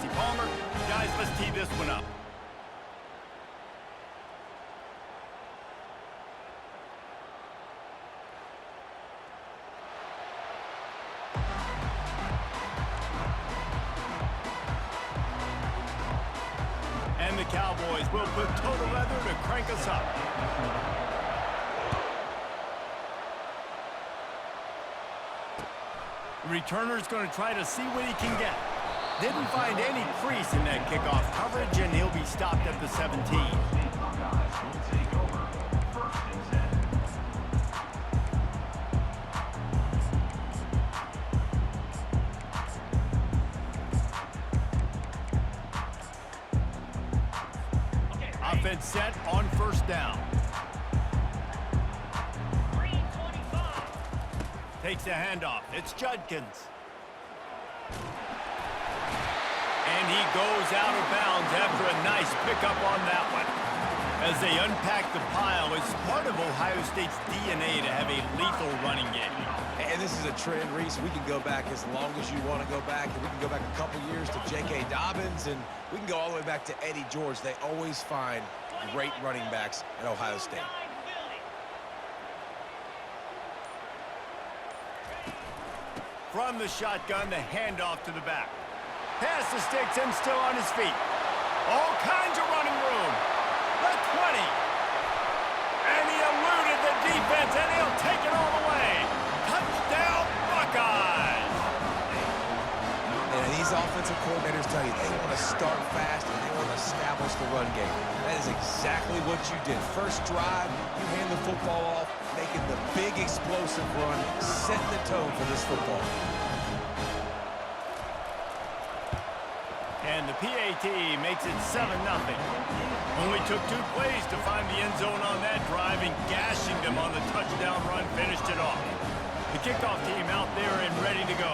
Jesse Palmer. Guys, let's tee this one up. And the Cowboys will put total leather to crank us up. The returner's going to try to see what he can get. Didn't find any crease in that kickoff coverage, and he'll be stopped at the 17. Offense set on first down. Takes the handoff. It's Judkins. And he goes out of bounds after a nice pickup on that one. As they unpack the pile, it's part of Ohio State's DNA to have a lethal running game. And this is a trend, Reese. We can go back as long as you want to go back. And we can go back a couple years to J.K. Dobbins, and we can go all the way back to Eddie George. They always find great running backs at Ohio State. From the shotgun, the handoff to the back. Pass the sticks and still on his feet. All kinds of running room. The 20. And he eluded the defense, and he'll take it all the way. Touchdown, Buckeyes. And these offensive coordinators tell you they want to start fast and they want to establish the run game. That is exactly what you did. First drive, you hand the football off, making the big explosive run, setting the tone for this football. And the PAT makes it 7-0. Only took 2 plays to find the end zone on that drive, and gashing them on the touchdown run finished it off. The kickoff team out there and ready to go.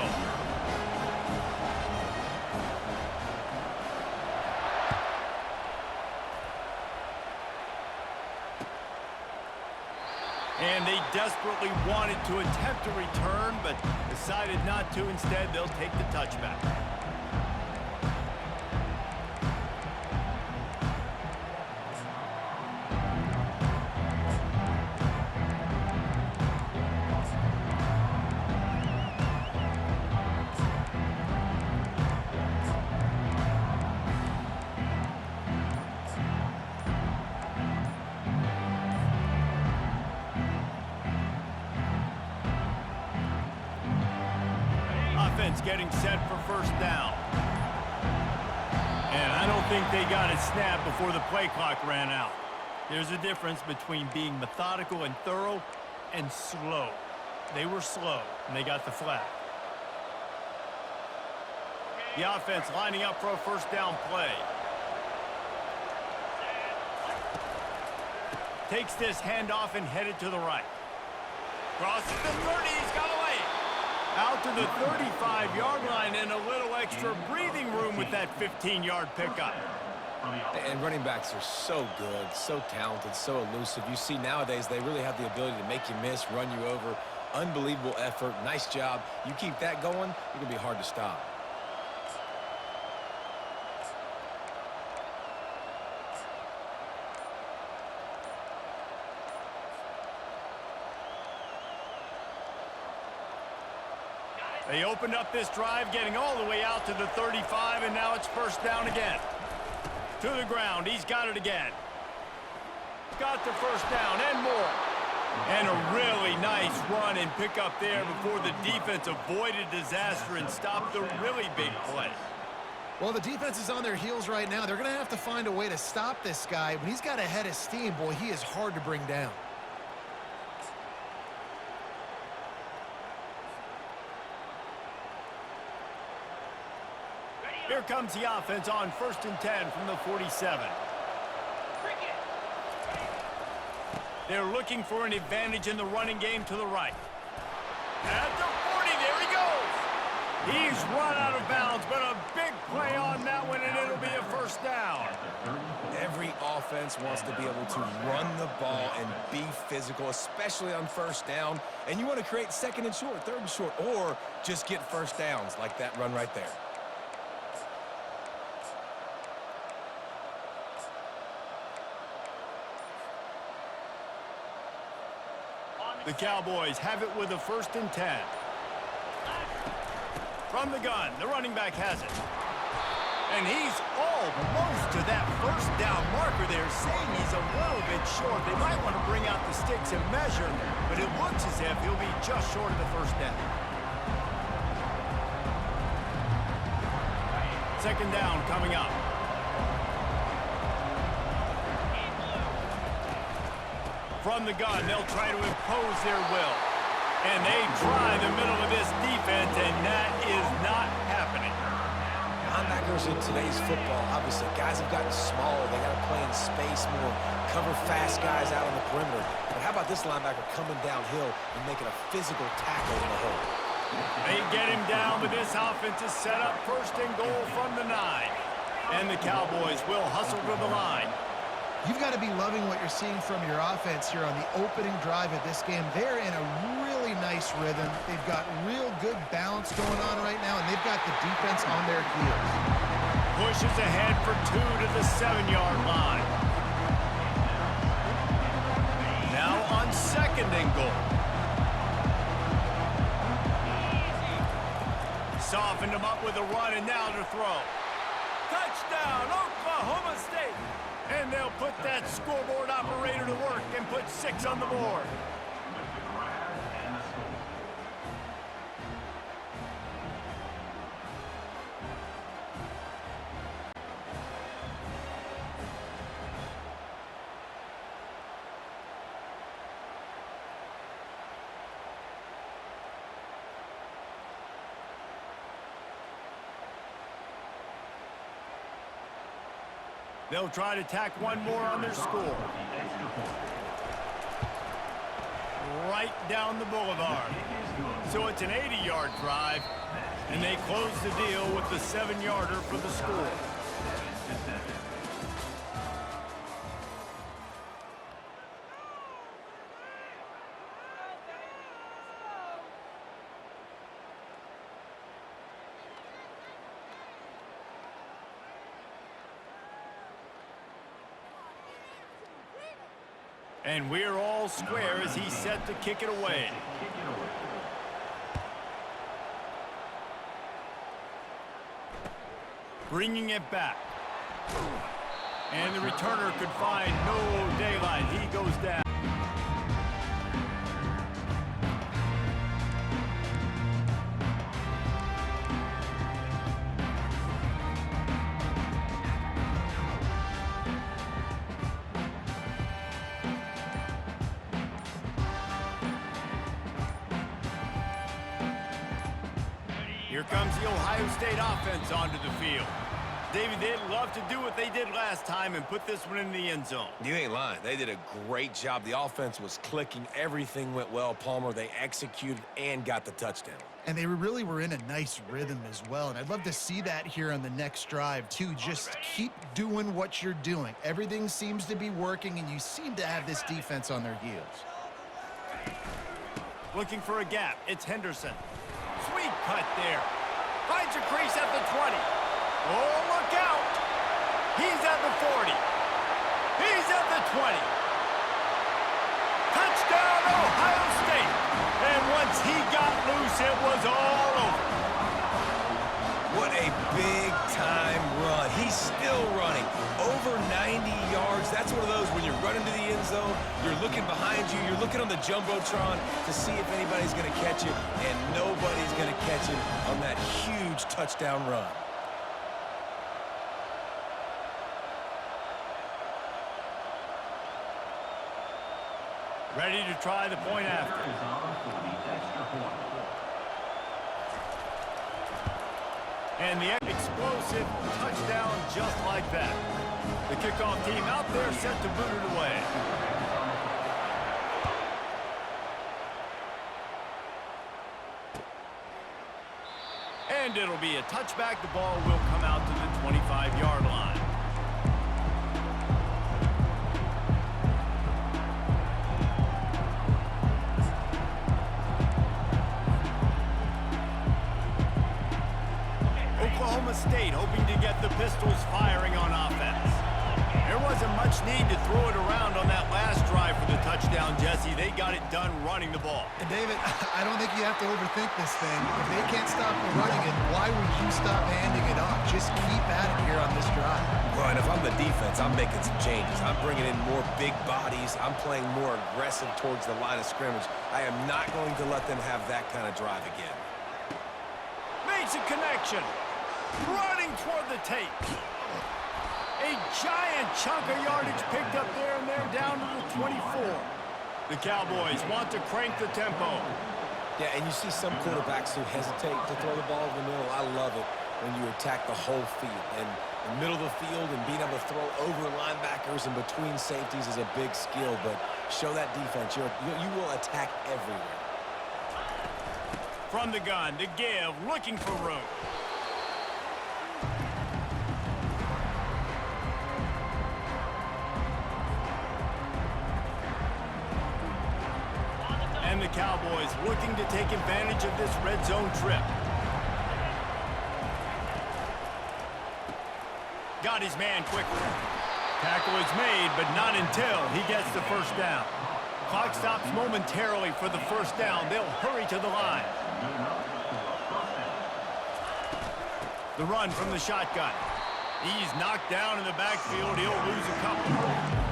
And they desperately wanted to attempt a return, but decided not to. Instead, they'll take the touchback. Getting set for first down. And I don't think they got a snap before the play clock ran out. There's a difference between being methodical and thorough and slow. They were slow, and they got the flag. The offense lining up for a first down play. Takes this handoff and headed to the right. Crosses the 30, he's got away. Out to the 35-yard line, and a little extra breathing room with that 15-yard pickup. And running backs are so good, so talented, so elusive. You see nowadays they really have the ability to make you miss, run you over. Unbelievable effort. Nice job. You keep that going, you're going to be hard to stop. They opened up this drive, getting all the way out to the 35, and now it's first down again. To the ground, he's got it again. Got the first down and more. And a really nice run and pick up there before the defense avoided disaster and stopped the really big play. Well, the defense is on their heels right now. They're going to have to find a way to stop this guy. When he's got a head of steam, boy, he is hard to bring down. Here comes the offense on 1st and 10 from the 47. They're looking for an advantage in the running game to the right. At the 40, there he goes. He's run out of bounds, but a big play on that one, and it'll be a first down. Every offense wants to be able to run the ball and be physical, especially on first down. And you want to create second and short, third and short, or just get first downs like that run right there. The Cowboys have it with a 1st and 10. From the gun, the running back has it. And he's almost to that 1st down marker there, saying he's a little bit short. They might want to bring out the sticks and measure, but it looks as if he'll be just short of the 1st down. 2nd down coming up. From the gun, they'll try to impose their will. And they try the middle of this defense, and that is not happening. Linebackers in today's football, obviously, guys have gotten smaller. They got to play in space more, cover fast guys out on the perimeter. But how about this linebacker coming downhill and making a physical tackle in the hole? They get him down, but this offense is set up 1st and goal from the 9. And the Cowboys will hustle to the line. You've got to be loving what you're seeing from your offense here on the opening drive of this game. They're in a really nice rhythm. They've got real good balance going on right now, and they've got the defense on their heels. Pushes ahead for 2 to the 7-yard line. Now on 2nd and goal. Softened him up with a run, and now to throw. Touchdown, Oklahoma State! And they'll put that scoreboard operator to work and put 6 on the board. They'll try to tack one more on their score. Right down the boulevard. So it's an 80-yard drive, and they close the deal with the 7-yarder for the score. And we're all square as he's set to kick it away. Bringing it back. And the returner could find no daylight. He goes down. Here comes the Ohio State offense onto the field. David, they'd love to do what they did last time and put this one in the end zone. You ain't lying. They did a great job. The offense was clicking. Everything went well, Palmer. They executed and got the touchdown. And they really were in a nice rhythm as well. And I'd love to see that here on the next drive, too. Just keep doing what you're doing. Everything seems to be working, and you seem to have this defense on their heels. Looking for a gap. It's Henderson. Sweet cut there. Finds a crease at the 20. Oh, look out. He's at the 40. He's at the 20. Touchdown, Ohio State. And once he got loose, it was all over. What a big-time run. He's still running. Over 90 yards. That's one of those when you're running to the end zone, you're looking behind you, you're looking on the Jumbotron to see if anybody's going to catch it, and nobody's going to catch it on that huge touchdown run. Ready to try the point after. And the explosive touchdown just like that. The kickoff team out there set to boot it away. And it'll be a touchback. The ball will come out to the 25-yard line. Oklahoma State hoping to get the Pistols firing on offense. There wasn't much much need to throw it around on that last drive for the touchdown, Jesse. They got it done running the ball. And David, I don't think you have to overthink this thing. If they can't stop the running it, why would you stop handing it off? Just keep at it here on this drive. Right, if I'm the defense, I'm making some changes. I'm bringing in more big bodies. I'm playing more aggressive towards the line of scrimmage. I am not going to let them have that kind of drive again. Makes a connection. Running toward the tape. A giant chunk of yardage picked up there, and they're down to the 24. The Cowboys want to crank the tempo. Yeah, and you see some quarterbacks who hesitate to throw the ball in the middle. I love it when you attack the whole field. And the middle of the field and being able to throw over linebackers and between safeties is a big skill. But show that defense. You will attack everywhere. From the gun to give, looking for room. And the Cowboys looking to take advantage of this red zone trip. Got his man quickly. Tackle is made, but not until he gets the first down. Clock stops momentarily for the first down. They'll hurry to the line. The run from the shotgun. He's knocked down in the backfield. He'll lose a couple.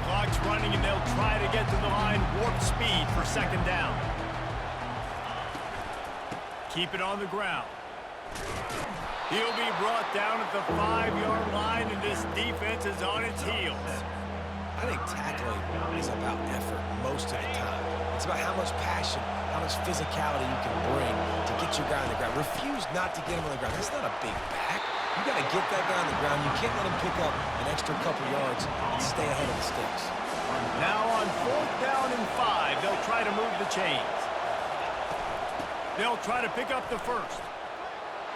Clock's running, and they'll try to get to the line. Warp speed for second down. Keep it on the ground. He'll be brought down at the 5-yard line, and this defense is on its heels. I think tackling is about effort most of the time. It's about how much passion, how much physicality you can bring to get your guy on the ground. Refuse not to get him on the ground. That's not a big back. You got to get that guy on the ground. You can't let him pick up an extra couple yards and stay ahead of the sticks. Now on 4th down and 5, they'll try to move the chains. They'll try to pick up the first.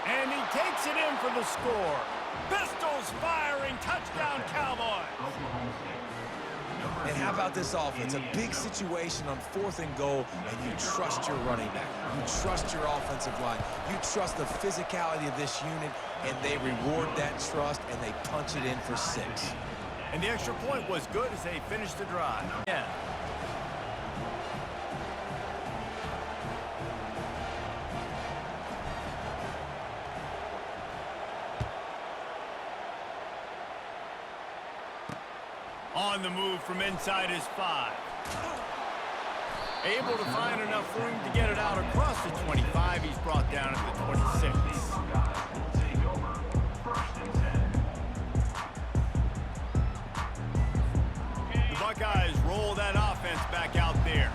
And he takes it in for the score. Pistols firing, touchdown Cowboys. And how about this offense? A big situation on 4th and goal, and you trust your running back. You trust your offensive line. You trust the physicality of this unit, and they reward that trust, and they punch it in for 6. And the extra point was good as they finished the drive. Yeah. On the move from inside his 5. Able to find enough room to get it out across the 25. He's brought down at the 26. The Buckeyes roll that offense back out there.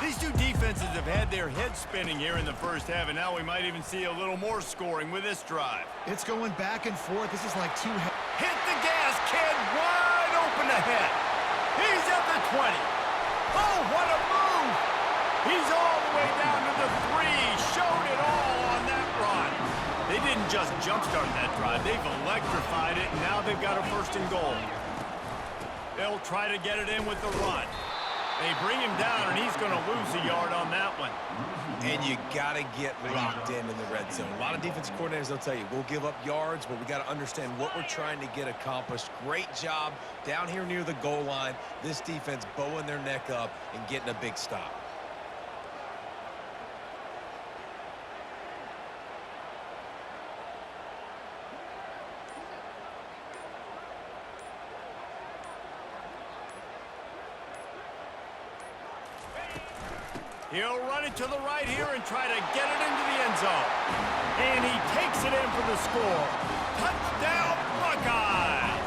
These two defenses have had their heads spinning here in the first half, and now we might even see a little more scoring with this drive. It's going back and forth. This is like two... Hit the gas, kid. Wide open ahead. He's at the 20. Oh, what a move. He's all the way down to the 3. Showed it all on that run. They didn't just jumpstart that drive. They've electrified it, and now they've got a 1st and goal. They'll try to get it in with the run. They bring him down, and he's going to lose a yard on that one. And you got to get locked in the red zone. A lot of defensive coordinators, they'll tell you, we'll give up yards, but we got to understand what we're trying to get accomplished. Great job down here near the goal line. This defense bowing their neck up and getting a big stop. He'll run it to the right here and try to get it into the end zone. And he takes it in for the score. Touchdown, Buckeyes!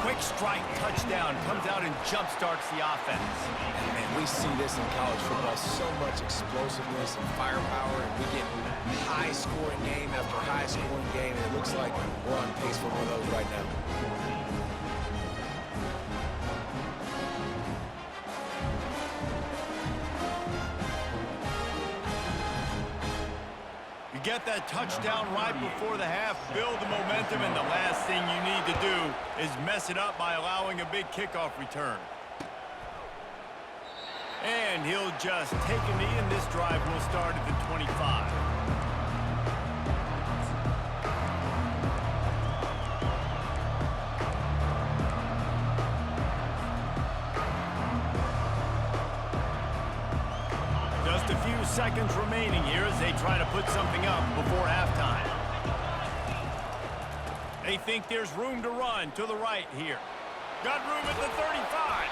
Quick strike touchdown comes out and jump-starts the offense. Man, we see this in college football, so much explosiveness and firepower, and we get high-scoring game after high-scoring game, and it looks like we're on pace for one of those right now. Get that touchdown right before the half, build the momentum, and the last thing you need to do is mess it up by allowing a big kickoff return. And he'll just take a knee, and this drive will start at the 25. seconds remaining here as they try to put something up before halftime. They think there's room to run to the right here. Got room at the 35.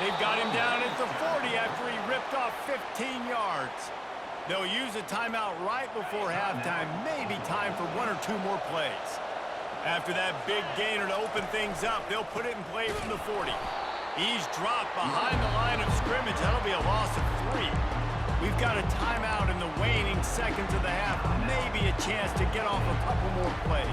They've got him down at the 40 after he ripped off 15 yards. They'll use a timeout right before halftime. Maybe time for one or two more plays. After that big gainer to open things up, they'll put it in play from the 40. He's dropped behind the line of scrimmage. That'll be a loss of 3. We've got a timeout in the waning seconds of the half. Maybe a chance to get off a couple more plays.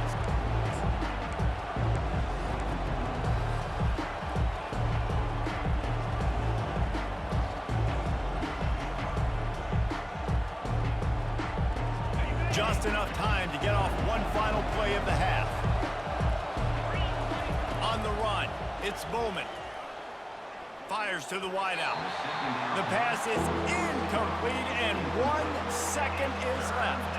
Just enough time to get off one final play of the half. On the run, it's Bowman. Fires to the wideout. The pass is incomplete, and 1 second is left.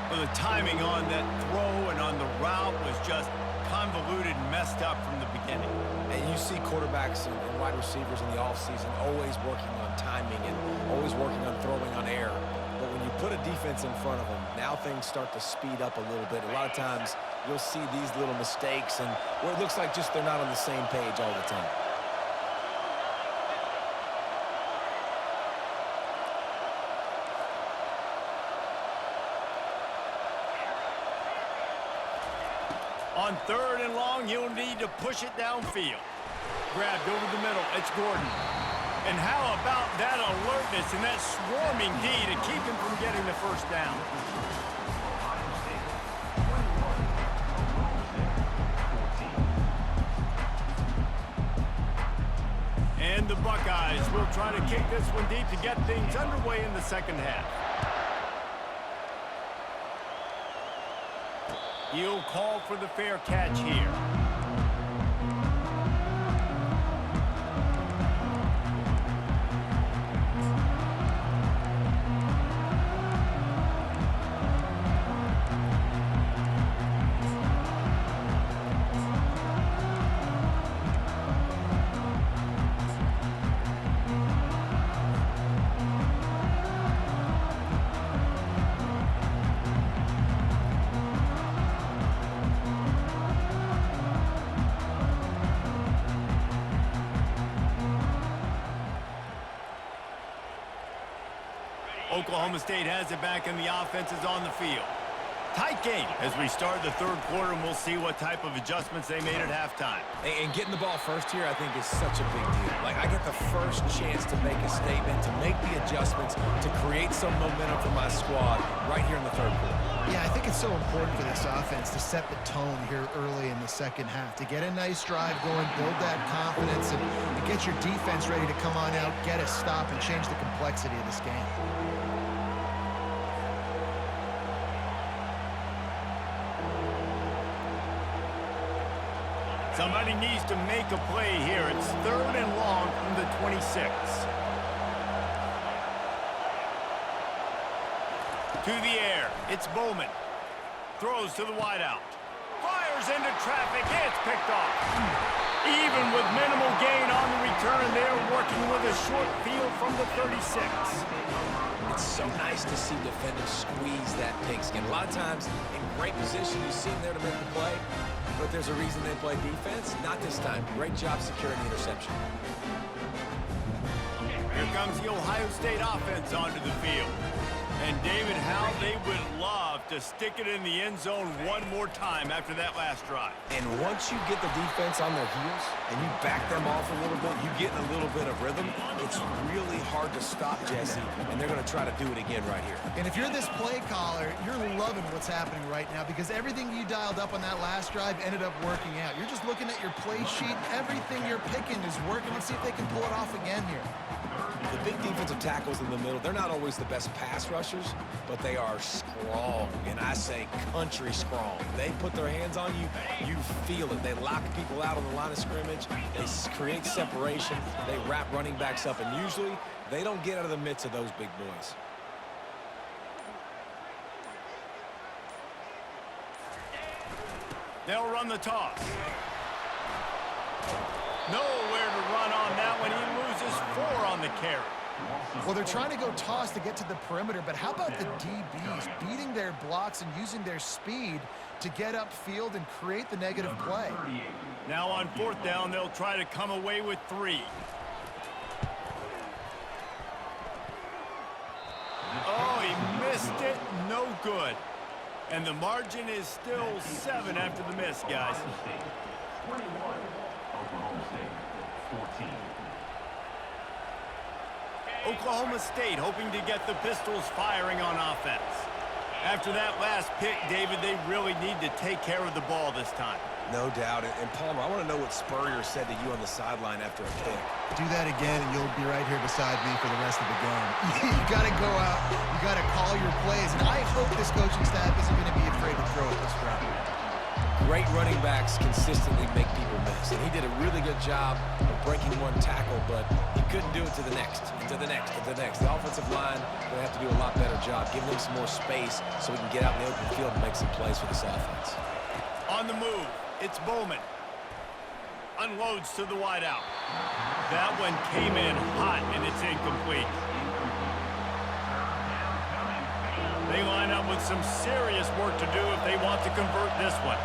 Well, the timing on that throw and on the route was just convoluted and messed up from the beginning. And you see quarterbacks and wide receivers in the offseason always working on timing and always working on throwing on air. But when you put a defense in front of them, now things start to speed up a little bit. A lot of times you'll see these little mistakes and where it looks like just they're not on the same page all the time. On 3rd and long, he'll need to push it downfield. Grabbed over the middle. It's Gordon. And how about that alertness and that swarming D to keep him from getting the first down? And the Buckeyes will try to kick this one deep to get things underway in the second half. He'll call for the fair catch here. Oklahoma State has it back and the offense is on the field. Tight game as we start the 3rd quarter, and we'll see what type of adjustments they made at halftime. And getting the ball first here, I think, is such a big deal. Like, I get the first chance to make a statement, to make the adjustments, to create some momentum for my squad right here in the 3rd quarter. Yeah, I think it's so important for this offense to set the tone here early in the second half, to get a nice drive going, build that confidence, and get your defense ready to come on out, get a stop, and change the complexity of this game. Somebody needs to make a play here. It's 3rd and long from the 26. To the air. It's Bowman. Throws to the wideout. Fires into traffic. It's picked off. Even with minimal gain on the return, they're working with a short field from the 36. It's so nice to see defenders squeeze that pigskin. A lot of times in great position, you see them there to make the play. But there's a reason they play defense. Not this time. Great job securing the interception. Here comes the Ohio State offense onto the field. And David, how they would love to stick it in the end zone one more time after that last drive. And once you get the defense on their heels and you back them off a little bit, you get in a little bit of rhythm, it's really hard to stop, Jesse, and they're going to try to do it again right here. And if you're this play caller, you're loving what's happening right now because everything you dialed up on that last drive ended up working out. You're just looking at your play sheet. Everything you're picking is working. Let's see if they can pull it off again here. The big defensive tackles in the middle, they're not always the best pass rushers, but they are strong, and I say country strong. They put their hands on you, you feel it. They lock people out on the line of scrimmage. They create separation. They wrap running backs up, and usually they don't get out of the midst of those big boys. They'll run the toss. Nowhere to run on that one. He loses 4 on the carry. Well, they're trying to go toss to get to the perimeter, but how about the DBs beating their blocks and using their speed to get upfield and create the negative play? Now on 4th down, they'll try to come away with 3. Oh, he missed it. No good. And the margin is still 7 after the miss, guys. 21, Oklahoma State, 14. Oklahoma State hoping to get the Pistols firing on offense. After that last pick, David, they really need to take care of the ball this time. No doubt. And Palmer, I want to know what Spurrier said to you on the sideline after a pick. Do that again, and you'll be right here beside me for the rest of the game. You got to go out. You got to call your plays. And I hope this coaching staff isn't going to be afraid to throw it this round. Great running backs consistently make people miss. And he did a really good job of breaking one tackle, but he couldn't do it to the next, and to the next, and to the next. The offensive line going to have to do a lot better job, giving them some more space so we can get out in the open field and make some plays for this offense. On the move, it's Bowman. Unloads to the wideout. That one came in hot, and it's incomplete. They line up with some serious work to do if they want to convert this one.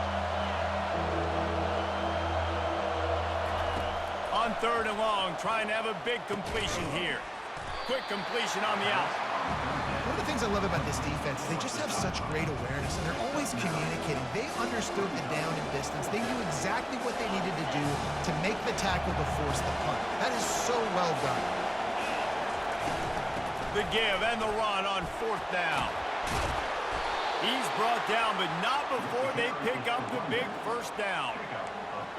On 3rd and long, trying to have a big completion here. Quick completion on the out. One of the things I love about this defense is they just have such great awareness, and they're always communicating. They understood the down and distance. They knew exactly what they needed to do to make the tackle to force the punt. That is so well done. The give and the run on 4th down. He's brought down, but not before they pick up the big 1st down.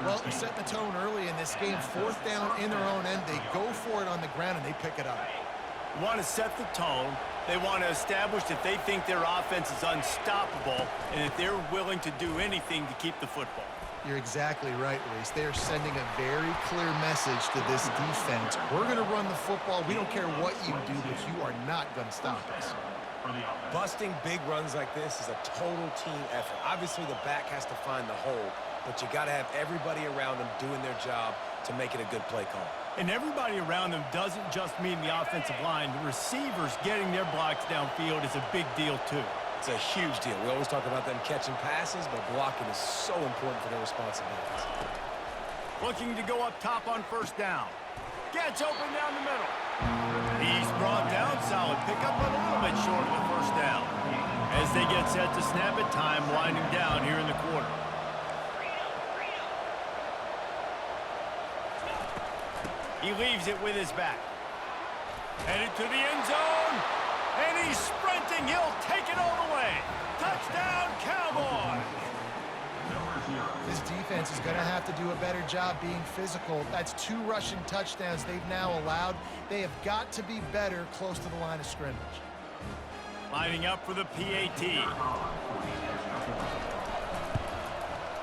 Well, setting the tone early in this game, 4th down in their own end. They go for it on the ground, and they pick it up. Want to set the tone. They want to establish that they think their offense is unstoppable and that they're willing to do anything to keep the football. You're exactly right, Reese. They are sending a very clear message to this defense. We're going to run the football. We don't care what you do, but you are not going to stop us. Busting big runs like this is a total team effort. Obviously, the back has to find the hole, but you got to have everybody around them doing their job to make it a good play call. And everybody around them doesn't just mean the offensive line. The receivers getting their blocks downfield is a big deal, too. It's a huge deal. We always talk about them catching passes, but blocking is so important for their responsibilities. Looking to go up top on 1st down. Gets open down the middle. He's brought down. Solid pickup, but a little bit short of the 1st down. As they get set to snap it, time winding down here in the quarter. He leaves it with his back. Headed to the end zone. And he's sprinting. He'll take it all the way. Touchdown, Cowboys. This defense is going to have to do a better job being physical. That's 2 rushing touchdowns they've now allowed. They have got to be better close to the line of scrimmage. Lining up for the PAT.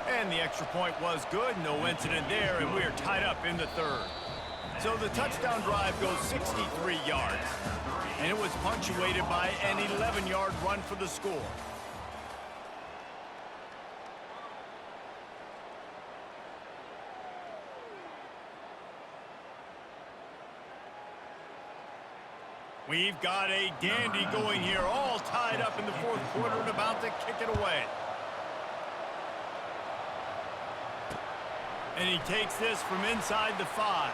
And the extra point was good. No incident there, and we're tied up in the 3rd. So the touchdown drive goes 63 yards. And it was punctuated by an 11-yard run for the score. We've got a dandy going here, all tied up in the 4th quarter and about to kick it away. And he takes this from inside the 5.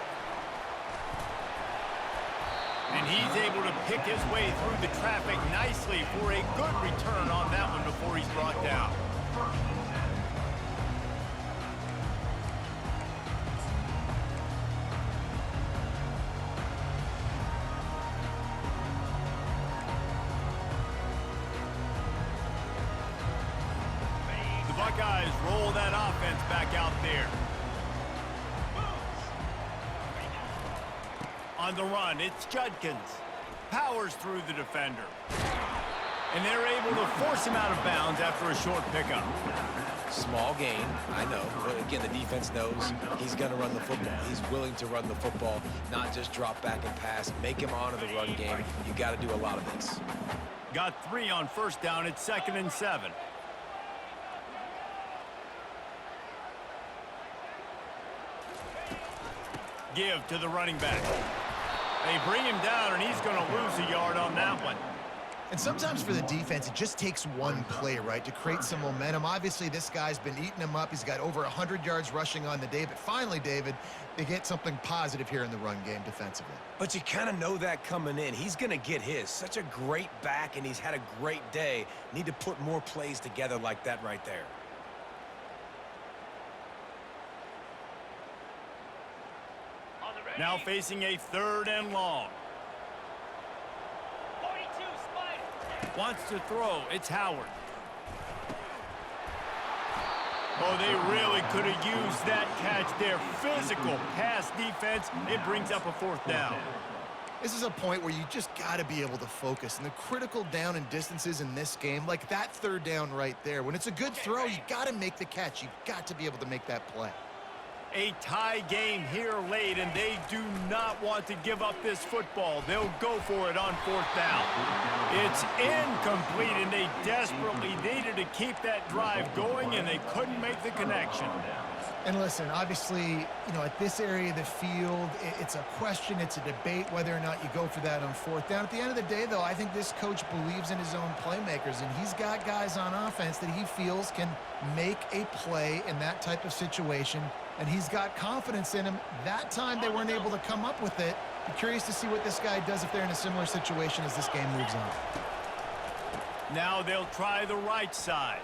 And he's able to pick his way through the traffic nicely for a good return on that one before he's brought down. The Buckeyes roll that offense back out there. On the run, it's Judkins. Powers through the defender. And they're able to force him out of bounds after a short pickup. Small gain, I know. But again, the defense knows he's going to run the football. He's willing to run the football, not just drop back and pass. Make him honor the run game. You got to do a lot of this. Got 3 on 1st down. It's 2nd and 7. Give to the running back. They bring him down, and he's going to lose a yard on that one. And sometimes for the defense, it just takes one play, right, to create some momentum. Obviously, this guy's been eating him up. He's got over 100 yards rushing on the day. But finally, David, they get something positive here in the run game defensively. But you kind of know that coming in. He's going to get his. Such a great back, and he's had a great day. Need to put more plays together like that right there. Now facing a 3rd and long. Wants to throw. It's Howard. Oh, they really could have used that catch there. Physical pass defense. It brings up a 4th down. This is a point where you just got to be able to focus. And the critical down and distances in this game, like that 3rd down right there, when it's a good throw, you got to make the catch. You got to be able to make that play. A tie game here late, and they do not want to give up this football. They'll go for it on 4th down. It's incomplete, and they desperately needed to keep that drive going, and they couldn't make the connection. And listen, obviously, at this area of the field, it's a question, it's a debate whether or not you go for that on 4th down. At the end of the day, though, I think this coach believes in his own playmakers, and he's got guys on offense that he feels can make a play in that type of situation, and he's got confidence in him. That time, they weren't able to come up with it. Be curious to see what this guy does if they're in a similar situation as this game moves on. Now they'll try the right side.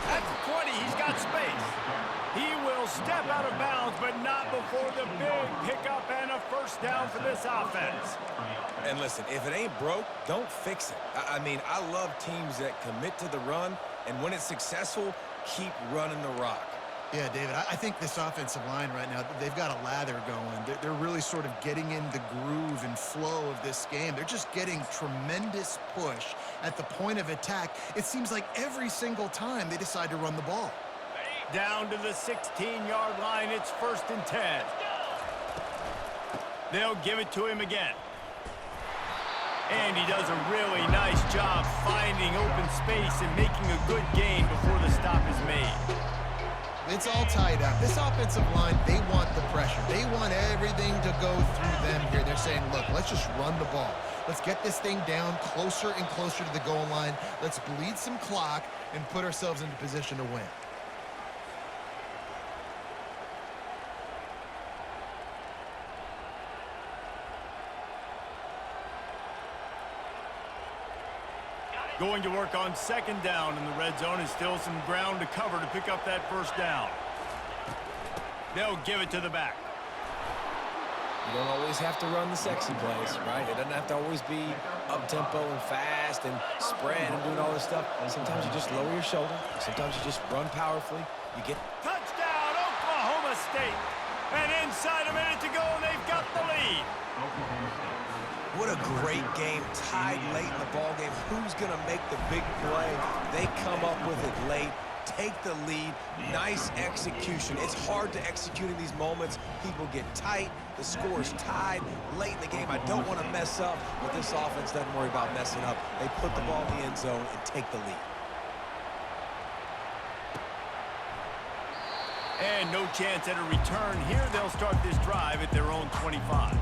At the 20, he's got space. He will step out of bounds, but not before the big pickup and a 1st down for this offense. And listen, if it ain't broke, don't fix it. I mean, I love teams that commit to the run, and when it's successful, keep running the rock. Yeah, David, I think this offensive line right now, they've got a lather going. They're really sort of getting in the groove and flow of this game. They're just getting tremendous push at the point of attack. It seems like every single time they decide to run the ball. Down to the 16-yard line, it's 1st and 10. They'll give it to him again. And he does a really nice job finding open space and making a good gain before the stop is made. It's all tied up. This offensive line, they want the pressure. They want everything to go through them here. They're saying, look, let's just run the ball. Let's get this thing down closer and closer to the goal line. Let's bleed some clock and put ourselves into position to win. Going to work on 2nd down in the red zone, and still some ground to cover to pick up that 1st down. They'll give it to the back. You don't always have to run the sexy plays, right? It doesn't have to always be up-tempo and fast and spread and doing all this stuff. Sometimes you just lower your shoulder. Sometimes you just run powerfully. You get... Touchdown, Oklahoma State. And inside a minute to go, and they've got the lead. What a great game, tied late in the ball game. Who's going to make the big play? They come up with it late, take the lead. Nice execution. It's hard to execute in these moments. People get tight. The score is tied late in the game. I don't want to mess up, but this offense doesn't worry about messing up. They put the ball in the end zone and take the lead. And no chance at a return here. They'll start this drive at their own 25.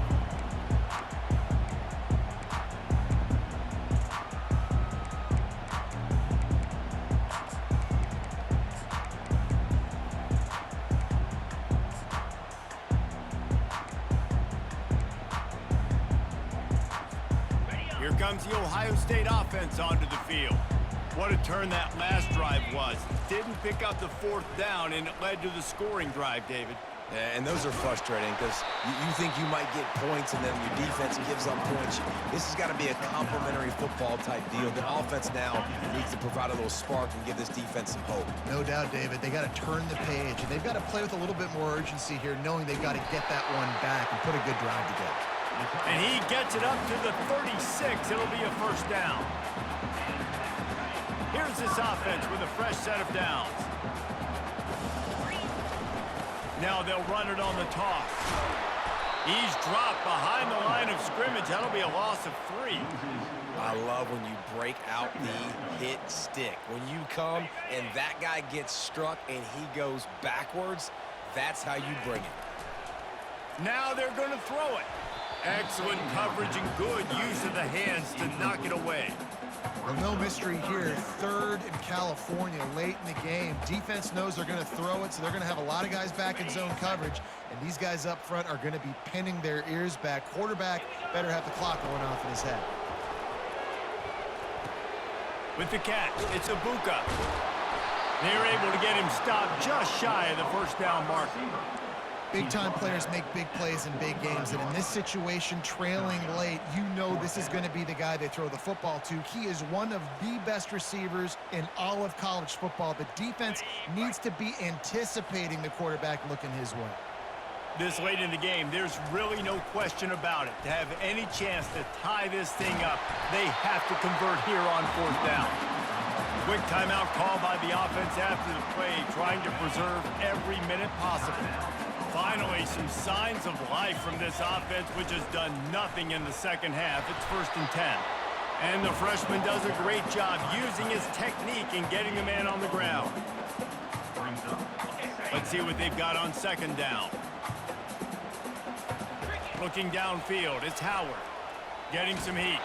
Here comes the Ohio State offense onto the field. What a turn that last drive was. Didn't pick up the 4th down, and it led to the scoring drive, David. Yeah, and those are frustrating because you think you might get points and then your defense gives up points. This has got to be a complementary football type deal. The offense now needs to provide a little spark and give this defense some hope. No doubt, David. They got to turn the page, and they've got to play with a little bit more urgency here, knowing they've got to get that one back and put a good drive together. And he gets it up to the 36. It'll be a 1st down. Here's this offense with a fresh set of downs. Now they'll run it on the toss. He's dropped behind the line of scrimmage. That'll be a loss of 3. I love when you break out the hit stick. When you come and that guy gets struck and he goes backwards, that's how you bring it. Now they're going to throw it. Excellent coverage and good use of the hands to knock it away. Well, no mystery here. 3rd in California late in the game. Defense knows they're going to throw it, so they're going to have a lot of guys back in zone coverage, and these guys up front are going to be pinning their ears back. Quarterback better have the clock going off in his head. With the catch, it's Ibuka. They're able to get him stopped just shy of the first down marker. Big-time players make big plays in big games, and in this situation, trailing late, you know this is going to be the guy they throw the football to. He is one of the best receivers in all of college football. The defense needs to be anticipating the quarterback looking his way. This late in the game, there's really no question about it. To have any chance to tie this thing up, they have to convert here on 4th down. Quick timeout call by the offense after the play, trying to preserve every minute possible. Finally, some signs of life from this offense, which has done nothing in the second half. It's 1st and 10. And the freshman does a great job using his technique and getting the man on the ground. Let's see what they've got on 2nd down. Looking downfield, it's Howard. Getting some heat.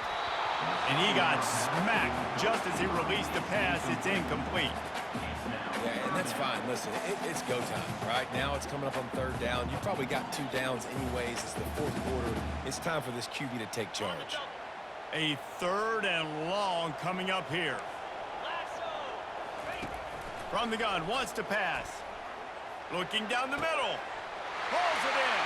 And he got smacked just as he released the pass. It's incomplete. Yeah, and that's fine. Listen, it's go time, right? Now it's coming up on 3rd down. You probably got 2 downs anyways. It's the 4th quarter. It's time for this QB to take charge. A 3rd and long coming up here. From the gun, wants to pass. Looking down the middle. Pulls it in.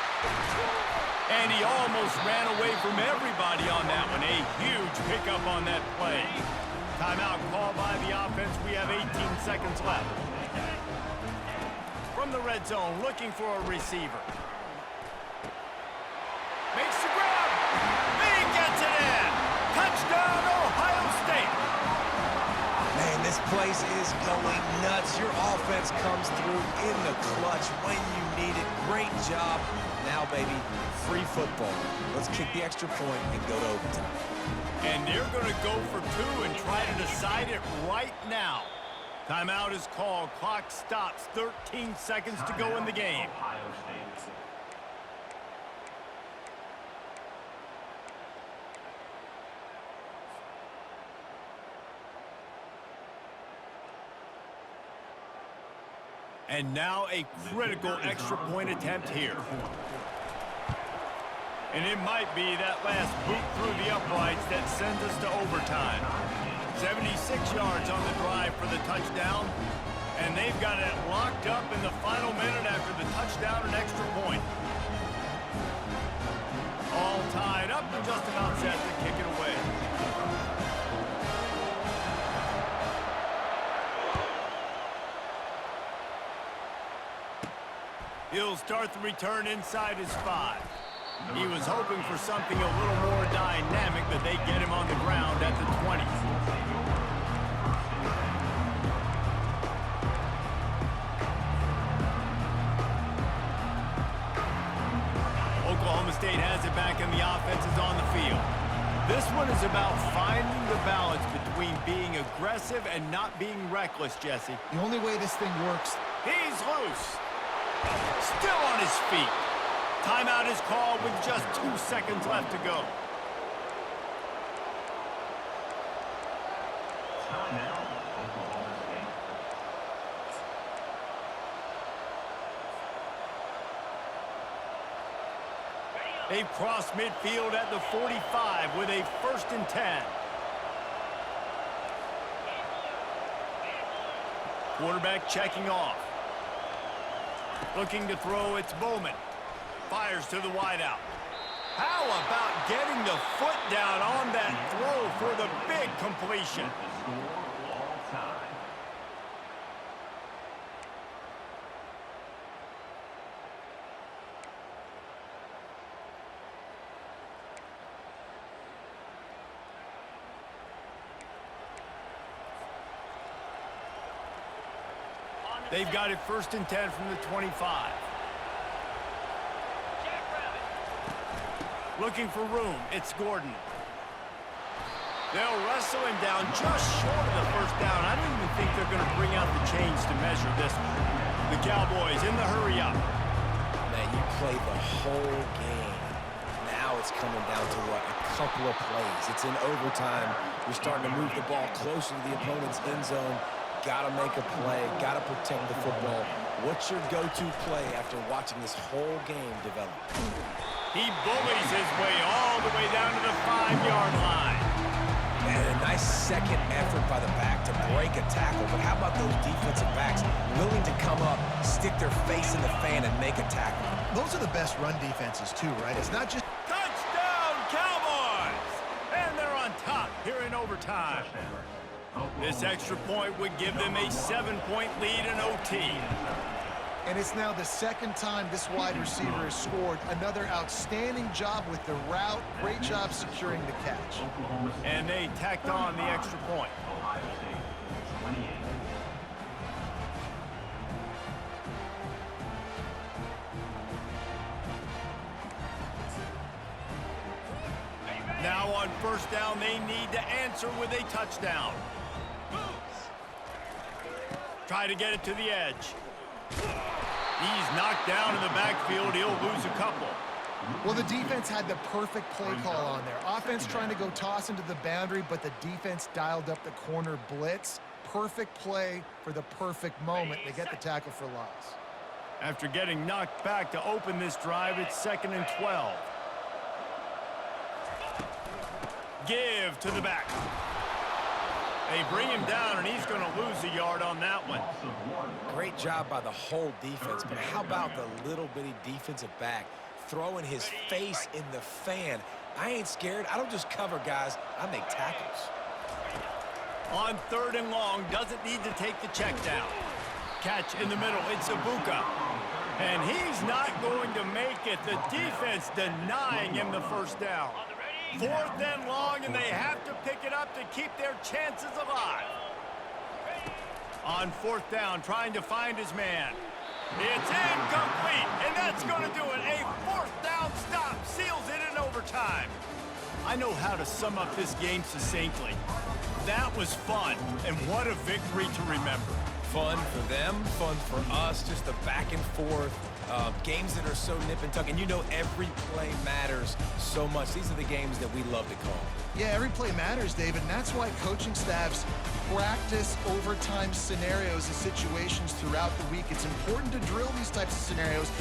And he almost ran away from everybody on that one. A huge pickup on that play. Timeout call by the offense. We have 18 seconds left. From the red zone, looking for a receiver. Makes the grab. He gets it in. Touchdown, Ohio State. Man, this place is going nuts. Your offense comes through in the clutch when you need it. Great job. Now, baby, free football. Let's kick the extra point and go to overtime. And they're going to go for 2 and try to decide it right now. Timeout is called. Clock stops. 13 seconds to go in the game. Ohio State. And now a critical extra point attempt here. And it might be that last boot through the uprights that sends us to overtime. 76 yards on the drive for the touchdown. And they've got it locked up in the final minute after the touchdown and extra point. All tied up and just about set to kick it away. He'll start the return inside his 5. He was hoping for something a little more dynamic, but they get him on the ground at the 20. Oklahoma State has it back and the offense is on the field. This one is about finding the balance between being aggressive and not being reckless, Jesse. The only way this thing works. He's loose. Still on his feet. Timeout is called with just 2 seconds left to go. Timeout, Oklahoma State. They've crossed midfield at the 45 with a 1st and 10. Quarterback checking off. Looking to throw, it's Bowman. Fires to the wideout. How about getting the foot down on that throw for the big completion? The score all time. They've got it 1st and 10 from the 25. Looking for room, it's Gordon. They'll wrestle him down just short of the 1st down. I don't even think they're going to bring out the chains to measure this one. The Cowboys in the hurry up. Man, you play the whole game. Now it's coming down to what? A couple of plays. It's in overtime. You're starting to move the ball closer to the opponent's end zone. Got to make a play. Got to protect the football. What's your go-to play after watching this whole game develop? He bullies his way all the way down to the 5-yard line. And a nice second effort by the back to break a tackle. But how about those defensive backs willing to come up, stick their face in the fan, and make a tackle? Those are the best run defenses, too, right? It's not just... Touchdown, Cowboys! And they're on top here in overtime. This extra point would give them a 7-point lead in OT. And it's now the second time this wide receiver has scored. Another outstanding job with the route. Great job securing the catch. And they tacked on the extra point. Ohio State 28. Now on first down, they need to answer with a touchdown. Try to get it to the edge. He's knocked down in the backfield. He'll lose a couple. Well, the defense had the perfect play call on there. Offense trying to go toss into the boundary, but the defense dialed up the corner blitz. Perfect play for the perfect moment. They get the tackle for loss. After getting knocked back to open this drive, it's 2nd and 12. Give to the back. They bring him down, and he's going to lose a yard on that one. Great job by the whole defense, but how about the little bitty defensive back throwing his face in the fan? I ain't scared. I don't just cover guys. I make tackles. On 3rd and long, doesn't need to take the check down. Catch in the middle, it's Ibuka. And he's not going to make it. The defense denying him the first down. 4th and long, and they have to pick it up to keep their chances alive. On 4th down, trying to find his man. It's incomplete, and that's going to do it. A 4th down stop seals it in overtime. I know how to sum up this game succinctly. That was fun, and what a victory to remember. Fun for them, fun for us, just the back and forth. Games that are so nip and tuck, and you know every play matters so much. These are the games that we love to call. Yeah, every play matters, David, and that's why coaching staffs practice overtime scenarios and situations throughout the week. It's important to drill these types of scenarios